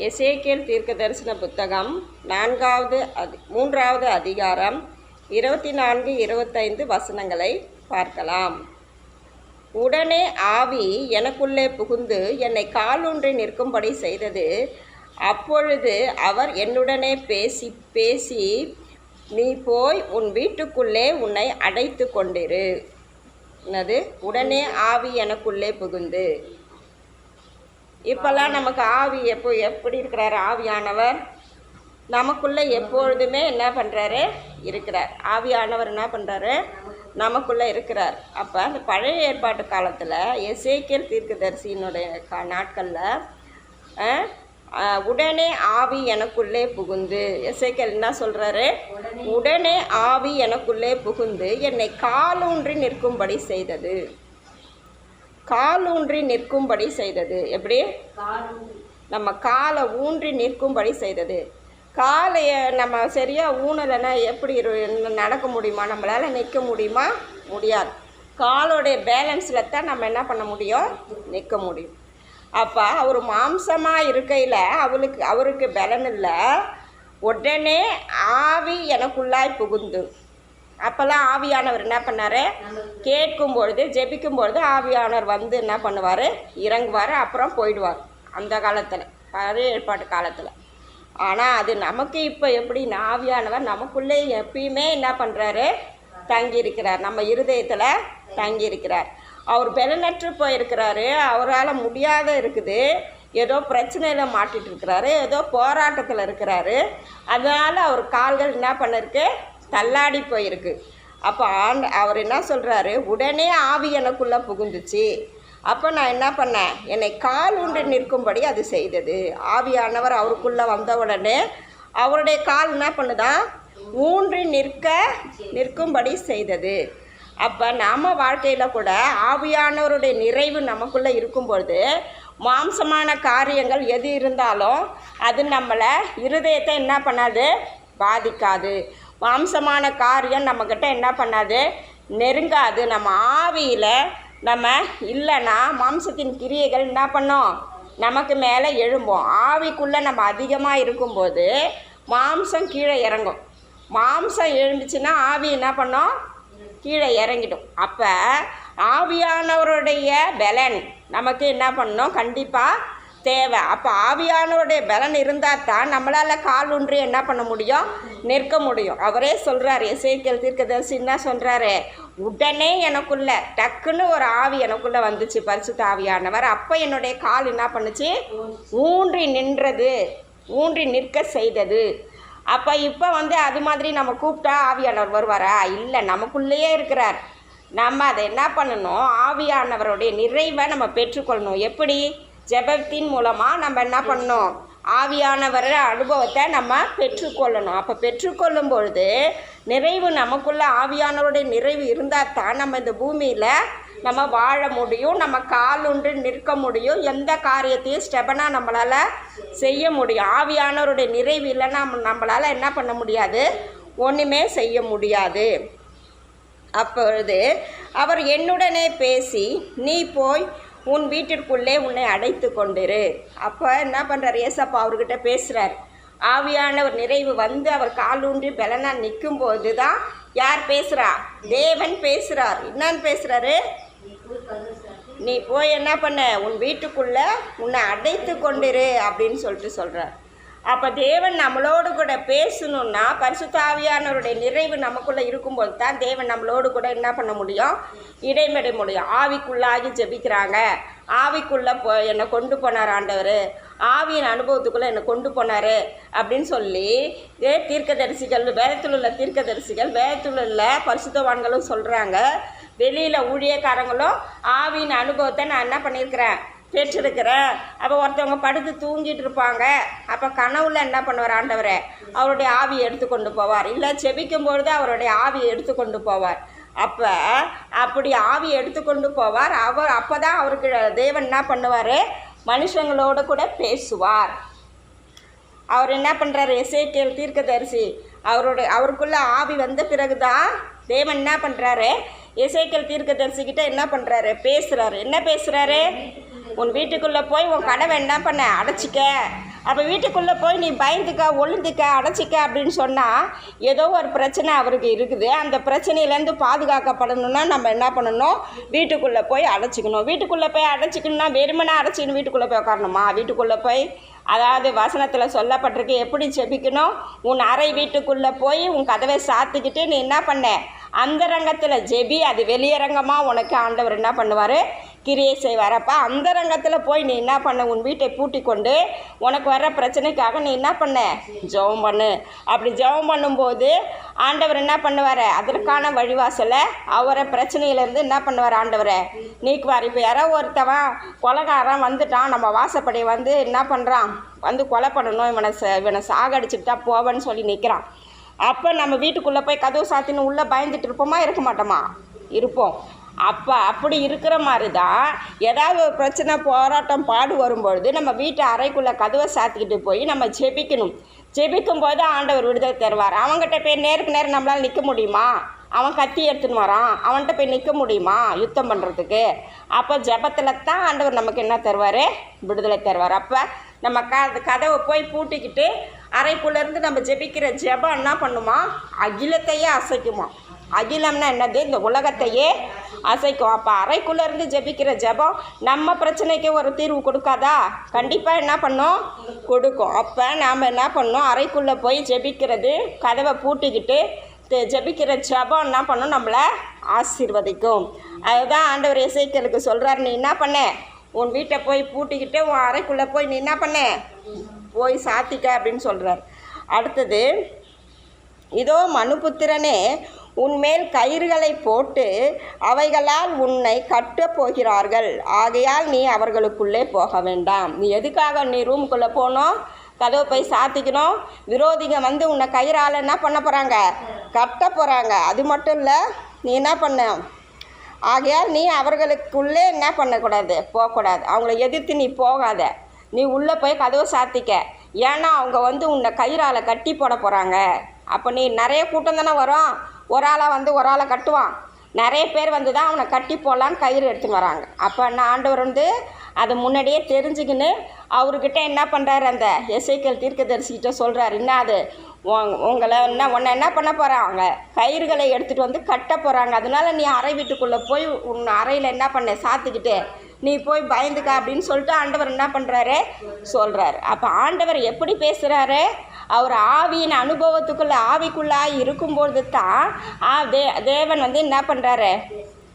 எசேக்கியேல் தீர்க்கதரிசன புத்தகம் 3வது அதிகாரம் 24-25 வசனங்களை பார்க்கலாம். உடனே ஆவி எனக்குள்ளே புகுந்து என்னை காலூன்றி நிற்கும்படி செய்தது. அப்பொழுது அவர் என்னுடனே பேசி நீ போய் உன் வீட்டுக்குள்ளே உன்னை அடைத்து கொண்டிரு. என்னது? உடனே ஆவி எனக்குள்ளே புகுந்து. இப்போல்லாம் நமக்கு ஆவி எப்படி இருக்கிறார்? ஆவியானவர் நமக்குள்ளே எப்பொழுதுமே என்ன பண்ணுறாரு? இருக்கிறார். ஆவியானவர் என்ன பண்ணுறாரு? நமக்குள்ளே இருக்கிறார். அப்போ அந்த பழைய ஏற்பாட்டு காலத்தில் எசேக்கியேல் தீர்க்கதரிசியினுடைய நாட்களில் உடனே ஆவி எனக்குள்ளே புகுந்து, எசேக்கியேல் என்ன சொல்கிறாரு? உடனே ஆவி எனக்குள்ளே புகுந்து என்னை காலூன்றி நிற்கும்படி செய்தது. காலூன்றி நிற்கும்படி செய்தது. எப்படி? நம்ம காலை ஊன்றி நிற்கும்படி செய்தது. காலையை நம்ம சரியாக ஊனலைன்னா எப்படி நடக்க முடியுமா? நம்மளால் நிற்க முடியுமா? முடியாது. காலோடைய பேலன்ஸில் தான் நம்ம என்ன பண்ண முடியும்? நிற்க முடியும். அப்போ அவர் மாம்சமாக இருக்கையில் அவருக்கு பலன் இல்லை. உடனே ஆவி எனக்குள்ளாய் புகுந்து. அப்போல்லாம் ஆவியானவர் என்ன பண்ணார்? கேட்கும் பொழுது, ஜெபிக்கும் பொழுது ஆவியானவர் வந்து என்ன பண்ணுவார்? இறங்குவார், அப்புறம் போயிடுவார். அந்த காலத்தில், பழைய ஏற்பாட்டு காலத்தில். ஆனால் அது நமக்கு இப்போ எப்படி? ஆவியானவர் நமக்குள்ளே எப்பயுமே என்ன பண்ணுறாரு? தங்கியிருக்கிறார். நம்ம இருதயத்தில் தங்கியிருக்கிறார். அவர் பலனற்று போயிருக்கிறாரு. அவரால் முடியாத இருக்குது. ஏதோ பிரச்சனையில் மாட்டிகிட்டு இருக்கிறாரு. ஏதோ போராட்டத்தில் இருக்கிறாரு. அதனால் அவர் கால்கள் என்ன பண்ணிருக்கு? தள்ளாடி போயிருக்கு. அப்போ அவர் என்ன சொல்கிறாரு? உடனே ஆவி எனக்குள்ளே புகுந்துச்சு. அப்போ நான் என்ன பண்ணேன்? என்னை கால் ஊன்றி நிற்கும்படி அது செய்தது. ஆவியானவர் அவருக்குள்ளே வந்த உடனே அவருடைய கால் என்ன பண்ணுதான்? ஊன்றி நிற்கும்படி செய்தது. அப்போ நம்ம வாழ்க்கையில் கூட ஆவியானவருடைய நிறைவு நமக்குள்ளே இருக்கும்பொழுது மாம்சமான காரியங்கள் எது இருந்தாலும் அது நம்மளை இருதயத்தை என்ன பண்ணாது? பாதிக்காது. மாம்சமான காரியம் நம்மக்கிட்ட என்ன பண்ணாது? நெருங்காது. நம்ம ஆவியில் நம்ம இல்லைன்னா மாம்சத்தின் கிரியைகள் என்ன பண்ணோம்? நமக்கு மேலே எழும்போம். ஆவிக்குள்ளே நம்ம அதிகமாக இருக்கும்போது மாம்சம் கீழே இறங்கும். மாம்சம் எழுந்துச்சுன்னா ஆவி என்ன பண்ணோம்? கீழே இறங்கிடும். அப்போ ஆவியானவருடைய பலன் நமக்கு என்ன பண்ணணும்? கண்டிப்பாக தேவை. அப்போ ஆவியானவருடைய பலன் இருந்தால் தான் நம்மளால் கால் ஊன்றி என்ன பண்ண முடியும்? நிற்க முடியும். அவரே சொல்கிறார், எசேக்கியேல் தீர்க்கதரிசி என்ன சொல்கிறாரு? உடனே எனக்குள்ளே டக்குன்னு ஒரு ஆவி எனக்குள்ளே வந்துச்சு, பரிசுத்த ஆவியானவர். அப்போ என்னுடைய கால் என்ன பண்ணுச்சு? ஊன்றி நின்றது, ஊன்றி நிற்க செய்தது. அப்போ இப்போ அது மாதிரி நம்ம கூப்பிட்டா ஆவியானவர் வருவாரா? இல்லை, நமக்குள்ளேயே இருக்கிறார். நம்ம அதை என்ன பண்ணணும்? ஆவியானவருடைய நிறைவை நம்ம பெற்றுக்கொள்ளணும். எப்படி? ஜெபத்தின் மூலமாக நம்ம என்ன பண்ணணும்? ஆவியானவர் அனுபவத்தை நம்ம பெற்றுக்கொள்ளணும். அப்போ பெற்றுக்கொள்ளும் பொழுது நிறைவு நமக்குள்ள ஆவியானவருடைய நிறைவு இருந்தால் தான் நம்ம இந்த பூமியில் நம்ம வாழ முடியும். நம்ம காலூன்றி நிற்க முடியும். எந்த காரியத்தையும் ஸ்டெபனாக நம்மளால் செய்ய முடியும். ஆவியானவருடைய நிறைவு இல்லைன்னா நம்மளால் என்ன பண்ண முடியாது? ஒன்றுமே செய்ய முடியாது. அப்பொழுது அவர் என்னுடனே பேசி நீ போய் உன் வீட்டிற்குள்ளே உன்னை அடைத்து கொண்டிரு. அப்போ என்ன பண்ணுறார்? ஏசப்பா அவர்கிட்ட பேசுகிறார். ஆவியான ஒரு நிறைவு அவர் காலூன்றி பலனாக நிற்கும்போது தான் யார் பேசுகிறா? தேவன் பேசுகிறார். என்னன்னு பேசுகிறாரு? நீ போய் என்ன பண்ண? உன் வீட்டுக்குள்ளே உன்னை அடைத்து கொண்டிரு அப்படின்னு சொல்கிறார். அப்போ தேவன் நம்மளோடு கூட பேசணுன்னா பரிசுத்த ஆவியானவருடைய நிறைவு நமக்குள்ளே இருக்கும்போது தான் தேவன் நம்மளோடு கூட என்ன பண்ண முடியும்? இடைமட முடியும். ஆவிக்குள்ளாகி ஜெபிக்கிறாங்க. ஆவிக்குள்ளே என்னை கொண்டு போனார் ஆண்டவர், ஆவியின் அனுபவத்துக்குள்ளே என்னை கொண்டு போனார் அப்படின்னு சொல்லி தீர்க்கதரிசிகள், வேதத்தில் உள்ள தீர்க்கதரிசிகள், வேதத்தில் உள்ள பரிசுத்தவான்களும் சொல்கிறாங்க. வெளியில் ஊழியக்காரங்களும் ஆவியின் அனுபவத்தை நான் என்ன பண்ணியிருக்கிறேன்? பெற்றிருக்கிறேன். அப்போ ஒருத்தவங்க படுத்து தூங்கிட்டு இருப்பாங்க. அப்போ கனவுல என்ன பண்ணுவார் ஆண்டவர்? அவருடைய ஆவியை எடுத்துக்கொண்டு போவார். இல்லை செபிக்கும்பொழுது அவருடைய ஆவியை எடுத்துக்கொண்டு போவார். அப்போ அப்படி ஆவியை எடுத்துக்கொண்டு போவார். அப்போ தான் அவருக்கு தேவன் என்ன பண்ணுவார்? மனுஷங்களோடு கூட பேசுவார். அவர் என்ன பண்ணுறாரு? எசேக்கியேல் தீர்க்கதரிசி அவருக்குள்ளே ஆவி வந்த பிறகு தான் தேவன் என்ன பண்ணுறாரு? எசேக்கியேல் தீர்க்கதரிசிக்கிட்ட என்ன பண்ணுறாரு? பேசுகிறாரு. என்ன பேசுகிறாரு? உன் வீட்டுக்குள்ளே போய் உன் கனவை என்ன பண்ண? அடைச்சிக்க. அப்போ வீட்டுக்குள்ளே போய் நீ பயந்துக்க, ஒழுந்துக்க, அடைச்சிக்க அப்படின்னு சொன்னால் ஏதோ ஒரு பிரச்சனை அவருக்கு இருக்குது. அந்த பிரச்சனையிலேருந்து பாதுகாக்கப்படணும்னா நம்ம என்ன பண்ணணும்? வீட்டுக்குள்ளே போய் அடைச்சிக்கணும். வீட்டுக்குள்ளே போய் அடைச்சிக்கணும்னா வெறுமனே அடைச்சிக்கணும் வீட்டுக்குள்ளே போய் உட்காரணுமா? வீட்டுக்குள்ளே போய் அதாவது வசனத்தில் சொல்லப்பட்டிருக்கு எப்படி ஜெபிக்கணும். உன் அறை வீட்டுக்குள்ளே போய் உன் கதவை சாத்திக்கிட்டு நீ என்ன பண்ண? அந்தரங்கத்தில் ஜெபி. அது வெளியரங்கமாக உனக்கு ஆண்டவர் என்ன பண்ணுவார்? கிரியை செய்வார். அப்போ அந்தரங்கத்தில் போய் நீ என்ன பண்ண? உன் வீட்டை பூட்டி கொண்டு உனக்கு வர்ற பிரச்சனைக்காக நீ என்ன பண்ண? ஜெபம் பண்ணு. அப்படி ஜெபம் பண்ணும்போது ஆண்டவர் என்ன பண்ணுவார்? அதற்கான வழிவாசலை அவரை பிரச்சனையிலேருந்து என்ன பண்ணுவார்? ஆண்டவரை நீக்குவார். இப்போ யாரோ ஒருத்தவன் கொலைகாரன் வந்துட்டான், நம்ம வாசப்படி வந்து என்ன பண்ணுறான்? வந்து கொலை பண்ணணும், இவனை சாகடிச்சுட்டு தான் போவேன்னு சொல்லி நிற்கிறான். அப்போ நம்ம வீட்டுக்குள்ளே போய் கதவு சாத்தின்னு உள்ளே பயந்துட்டு இருப்போமா? இருக்க மாட்டோமா? இருப்போம். அப்போ அப்படி இருக்கிற மாதிரி தான் ஏதாவது ஒரு பிரச்சனை, போராட்டம், பாடு வரும்பொழுது நம்ம வீட்டு அறைக்குள்ளே கதவை சாத்திக்கிட்டு போய் நம்ம ஜெபிக்கணும். ஜெபிக்கும்போது ஆண்டவர் விடுதலை தருவார். அவங்ககிட்ட போய் நேருக்கு நேரம் நம்மளால் நிற்க முடியுமா? அவன் கத்தி எடுத்துன்னு வரான், அவன்கிட்ட போய் நிற்க முடியுமா யுத்தம் பண்ணுறதுக்கு? அப்போ ஜெபத்தில் தான் ஆண்டவர் நமக்கு என்ன தருவார்? விடுதலை தருவார். அப்போ நம்ம கதவை போய் பூட்டிக்கிட்டு அறைக்குள்ளேருந்து நம்ம ஜெபிக்கிற ஜெபம் என்ன பண்ணுமா? அகிலத்தையே அசைக்குமா. அகிலம்னா என்னது? இந்த உலகத்தையே அசைக்கும். அப்போ அறைக்குள்ளேருந்து ஜெபிக்கிற ஜெபம் நம்ம பிரச்சனைக்கு ஒரு தீர்வு கொடுக்காதா? கண்டிப்பாக என்ன பண்ணும்? கொடுக்கும். அப்போ நாம் என்ன பண்ணோம்? அறைக்குள்ளே போய் ஜெபிக்கிறது, கதவை பூட்டிக்கிட்டு ஜெபிக்கிற ஜெபம் என்ன பண்ணும்? நம்மளை ஆசீர்வதிக்கும். அதுதான் ஆண்டவர் எசேக்கியேலுக்கு சொல்கிறார், நீ என்ன பண்ண? உன் வீட்டை போய் பூட்டிக்கிட்டு உன் அறைக்குள்ளே போய் நீ என்ன பண்ண? போய் சாத்திக்க அப்படின்னு சொல்கிறார். அடுத்தது, இதோ மனுபுத்திரனே, உன்மேல் கயிறுகளை போட்டு அவைகளால் உன்னை கட்டப் போகிறார்கள். ஆகையால் நீ அவர்களுக்குள்ளே போக வேண்டாம். நீ எதுக்காக நீ ரூமுக்குள்ளே போகணும்? கதவை போய் சாத்திக்கணும். விரோதிங்க வந்து உன்னை கயிறால் என்ன பண்ண போகிறாங்க? கட்ட போகிறாங்க. அது மட்டும் இல்லை, நீ என்ன பண்ண? ஆகையால் நீ அவர்களுக்குள்ளே என்ன பண்ணக்கூடாது? போகக்கூடாது. அவங்கள எதிர்த்து நீ போகாத. நீ உள்ளே போய் கதவை சாத்திக்க. ஏன்னா அவங்க வந்து உன்னை கயிறால் கட்டி போட போகிறாங்க. அப்போ நீ நிறைய கூட்டம் தானே வரும். ஒரு ஆளாக வந்து ஒரு ஆளை கட்டுவான். நிறைய பேர் வந்து தான் அவனை கட்டி போடலான்னு கயிறு எடுத்துன்னு வராங்க. அப்போ என்ன ஆண்டவர் வந்து அதை முன்னாடியே தெரிஞ்சுக்கின்னு அவர்கிட்ட என்ன பண்ணுறாரு? அந்த எசேக்கியேல் தீர்க்கதரிசிக்கிட்ட சொல்கிறார், என்ன அது உன்னை என்ன பண்ண போகிறாங்க? கயிறுகளை எடுத்துகிட்டு வந்து கட்ட போகிறாங்க. அதனால நீ அறை வீட்டுக்குள்ளே போய் உன் அறையில் என்ன பண்ண? சாத்திக்கிட்டு நீ போய் பயந்துக்க அப்படின்னு சொல்லிட்டு ஆண்டவர் என்ன பண்ணுறாரு? சொல்கிறார். அப்போ ஆண்டவர் எப்படி பேசுகிறாரு? அவர் ஆவியின் அனுபவத்துக்குள்ளே ஆவிக்குள்ளாக இருக்கும்பொழுது தான் தேவன் வந்து என்ன பண்ணுறாரு?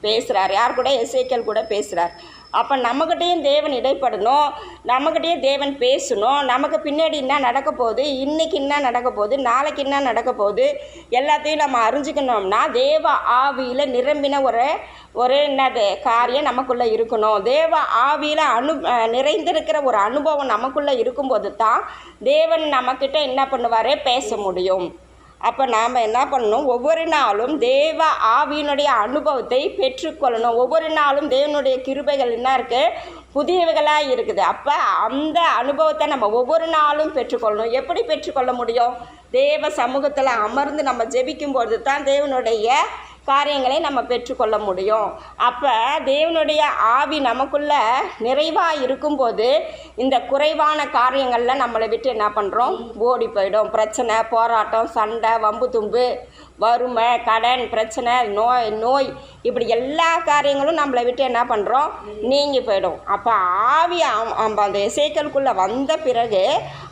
பேசுகிறார். யார் கூட? எசேக்கியேல் கூட பேசுகிறார். அப்போ நம்மக்கிட்டேயும் தேவன் இடைப்படணும், நம்மக்கிட்டேயும் தேவன் பேசணும். நமக்கு பின்னாடி என்ன நடக்க போகுது, இன்றைக்கி என்ன நடக்க போகுது, நாளைக்கு என்ன நடக்க போகுது, எல்லாத்தையும் நம்ம அறிஞ்சிக்கணும்னா தேவ ஆவியில் நிரம்பின ஒரு என்னது காரியம் நமக்குள்ளே இருக்கணும். தேவ ஆவியில் நிறைந்திருக்கிற ஒரு அனுபவம் நமக்குள்ளே இருக்கும்போது தான் தேவன் நம்மக்கிட்ட என்ன பண்ணுவார்? பேச முடியும். அப்போ நாம் என்ன பண்ணணும்? ஒவ்வொரு நாளும் தேவ ஆவியினுடைய அனுபவத்தை பெற்றுக்கொள்ளணும். ஒவ்வொரு நாளும் தேவனுடைய கிருபைகள் என்ன இருக்குது? புதியவைகளாக இருக்குது. அப்போ அந்த அனுபவத்தை நம்ம ஒவ்வொரு நாளும் பெற்றுக்கொள்ளணும். எப்படி பெற்றுக்கொள்ள முடியும்? தேவ சமூகத்தில் அமர்ந்து நம்ம ஜெபிக்கும்பொழுது தான் தேவனுடைய காரியங்களை நம்ம பெற்றுக்கொள்ள முடியும். அப்போ தேவனுடைய ஆவி நமக்குள்ளே நிறைவாக இருக்கும்போது இந்த குறைவான காரியங்களில் நம்மளை விட்டு என்ன பண்ணுறோம்? ஓடி போயிடும். பிரச்சனை, போராட்டம், சண்டை, வம்பு தும்பு, வறுமை, கடன் பிரச்சனை, நோய் இப்படி எல்லா காரியங்களும் நம்மளை விட்டு என்ன பண்ணுறோம்? நீங்கி போயிடும். அப்போ ஆவி அந்த எசேக்கியேலுக்குள்ளே வந்த பிறகு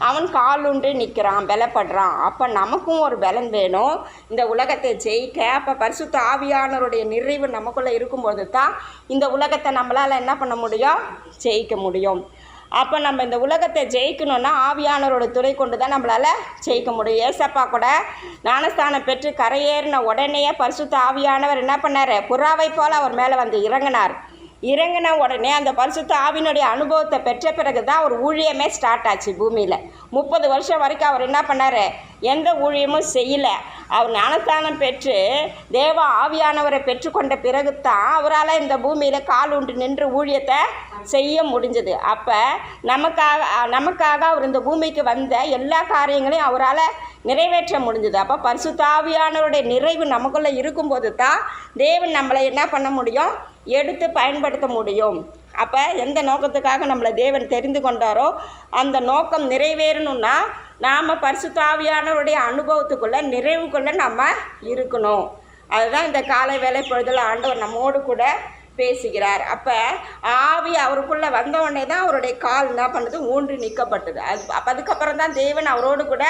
அவன் காலுண்டு நிற்கிறான், பலப்படுறான். அப்போ நமக்கும் ஒரு பலன் வேணும் இந்த உலகத்தை ஜெயிக்க. அப்போ பரிசுத்த ஆவியானவருடைய நிறைவு நமக்குள்ளே இருக்கும்போது தான் இந்த உலகத்தை நம்மளால் என்ன பண்ண முடியும்? ஜெயிக்க முடியும். அப்போ நம்ம இந்த உலகத்தை ஜெயிக்கணுன்னா ஆவியானவரோட துணை கொண்டு தான் நம்மளால் ஜெயிக்க முடியும். ஏசப்பா கூட ஞானஸ்தானம் பெற்று கரையேறின உடனேயே பரிசுத்த ஆவியானவர் என்ன பண்ணார்? புறாவை போல் அவர் மேலே வந்து இறங்கின உடனே அந்த பரிசுத்த ஆவியினுடைய அனுபவத்தை பெற்ற பிறகு தான் அவர் ஊழியமே ஸ்டார்ட் ஆச்சு பூமியில். 30 வருஷம் வரைக்கும் அவர் என்ன பண்ணார்? எந்த ஊழியமும் செய்யலை. அவர் ஞானஸ்தானம் பெற்று தேவ ஆவியானவரை பெற்றுக்கொண்ட பிறகு தான் அவரால் இந்த பூமியில் கால் உண்டு நின்று ஊழியத்தை செய்ய முடிஞ்சது. அப்போ நமக்காக அவர் இந்த பூமிக்கு வந்த எல்லா காரியங்களையும் அவரால் நிறைவேற்ற முடிஞ்சது. அப்போ பரிசுத்த ஆவியானவருடைய நிறைவு நமக்குள்ளே இருக்கும்போது தான் தேவன் நம்மளை என்ன பண்ண முடியும்? எடுத்து பயன்படுத்த முடியும். அப்போ எந்த நோக்கத்துக்காக நம்மளை தேவன் தெரிந்து கொண்டாரோ அந்த நோக்கம் நிறைவேறணும்னா நாம் பரிசுத்த ஆவியானவருடைய அனுபவத்துக்குள்ளே நிறைவுக்குள்ளே நம்ம இருக்கணும். அதுதான் இந்த காலை வேலை பொழுதில் ஆண்டவர் நம்மோடு கூட பேசுகிறார். அப்போ ஆவி அவருக்குள்ளே வந்தவுடனே தான் அவருடைய கால் என்ன பண்ணுது, ஊன்றி நிற்கப்பட்டது. அதுக்கப்புறம் தான் தேவன் அவரோடு கூட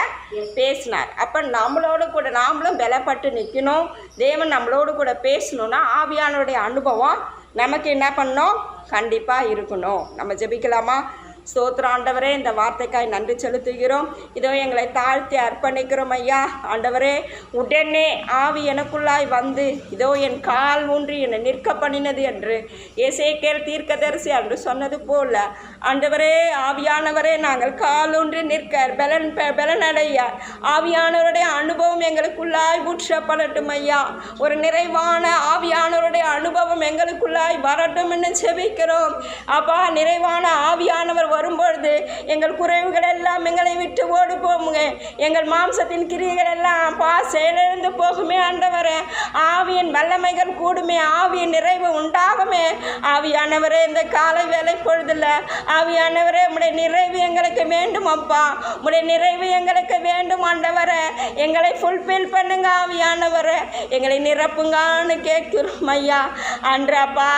பேசினார். அப்போ நம்மளோடு கூட நாமளும் பலப்பட்டு நிற்கணும். தேவன் நம்மளோடு கூட பேசணுன்னா ஆவியானவருடைய அனுபவம் நமக்கு என்ன பண்ணணும், கண்டிப்பாக இருக்கணும். நம்ம ஜெபிக்கலாமா? ஸ்தோத்திர ஆண்டவரே, இந்த வார்த்தைக்காய் நன்றி செலுத்துகிறோம். இதோ எங்களை தாழ்த்தி அர்ப்பணிக்கிறோம் ஐயா. ஆண்டவரே, உடனே ஆவி எனக்குள்ளாய் வந்து இதோ என் கால் ஊன்றி என்னை நிற்க பண்ணினது என்று எசேக்கியேல் தீர்க்கதரிசி என்று சொன்னது போல ஆண்டவரே, ஆவியானவரே, நாங்கள் கால் ஊன்றி நிற்க பலனடைய ஆவியானவருடைய அனுபவம் எங்களுக்குள்ளாய் ஊற்றப்படட்டும் ஐயா. ஒரு நிறைவான ஆவியானவருடைய அனுபவம் எங்களுக்குள்ளாய் வரட்டும் என்று செபிக்கிறோம் அப்பா. நிறைவான ஆவியானவர் வரும்பொழுது எங்கள் குறைவுகள் எல்லாம் எங்களை விட்டு ஓடு போகுங்க. எங்கள் மாம்சத்தின் கிரியைகள் எல்லாம் செயலிழந்து போகுமே ஆண்டவரே. ஆவியின் வல்லமைகள் கூடுமே, ஆவியின் நிறைவு உண்டாகுமே. ஆவியானவரே, இந்த காலை வேலை பொழுதுல ஆவியானவரே, உம்முடைய நிறைவு எங்களுக்கு வேண்டும் அப்பா. உம்முடைய நிறைவு எங்களுக்கு வேண்டும் ஆண்டவரே. எங்களை ஃபுல்ஃபில் பண்ணுங்க ஆவியானவரே. எங்களை நிரப்புங்கான்னு கேட்கிறோம் ஐயா. அன்றப்பா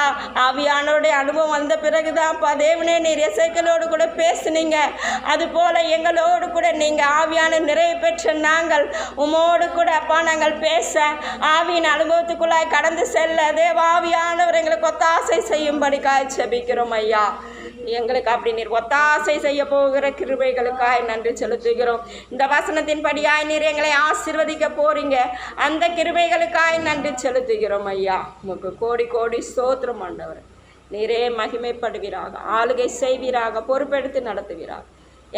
ஆவியானவருடைய அனுபவம் வந்த பிறகுதான்ப்பா தேவனே நீர் எசேக்கியேலோடு கூட பேசுனீங்க. அதுபோல எங்களோடு கூட நீங்கள் ஆவியான நிறைவு பெற்ற நாங்கள் உமோடு கூட அப்பா நாங்கள் பேச ஆவியின் அனுபவத்துக்குள்ளாய் கடந்து செல்ல தேவாவியானவர் எங்களுக்கு ஒத்தாசை செய்யும்படி ஜெபிக்கிறோம் ஐயா. எங்களுக்கு அப்படி நீர் ஒத்தாசை செய்ய போகிற கிருபைகளுக்காய் நன்றி செலுத்துகிறோம். இந்த வசனத்தின்படியாய் நீர் எங்களை ஆசீர்வதிக்க போறீங்க. அந்த கிருபைகளுக்காய் நன்றி செலுத்துகிறோம் ஐயா. உமக்கு கோடி கோடி ஸ்தோத்திரம் ஆண்டவர். நீரே மகிமைப்படுவீராக, ஆளுகை செய்வீராக, பொறுப்பெடுத்து நடத்துவீராக.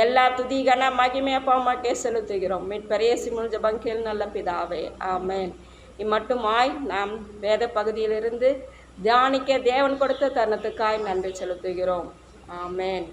எல்லா துதிகன மகிமை அப்பாவுமாக்கே செலுத்துகிறோம். மீட்பரேசி முன் ஜெபம் நல்ல பிதாவே, ஆமேன். இம்மட்டுமாய் நாம் வேத பகுதியிலிருந்து தியானிக்க தேவன் கொடுத்த தருணத்துக்காய் நன்றி செலுத்துகிறோம். ஆமேன்.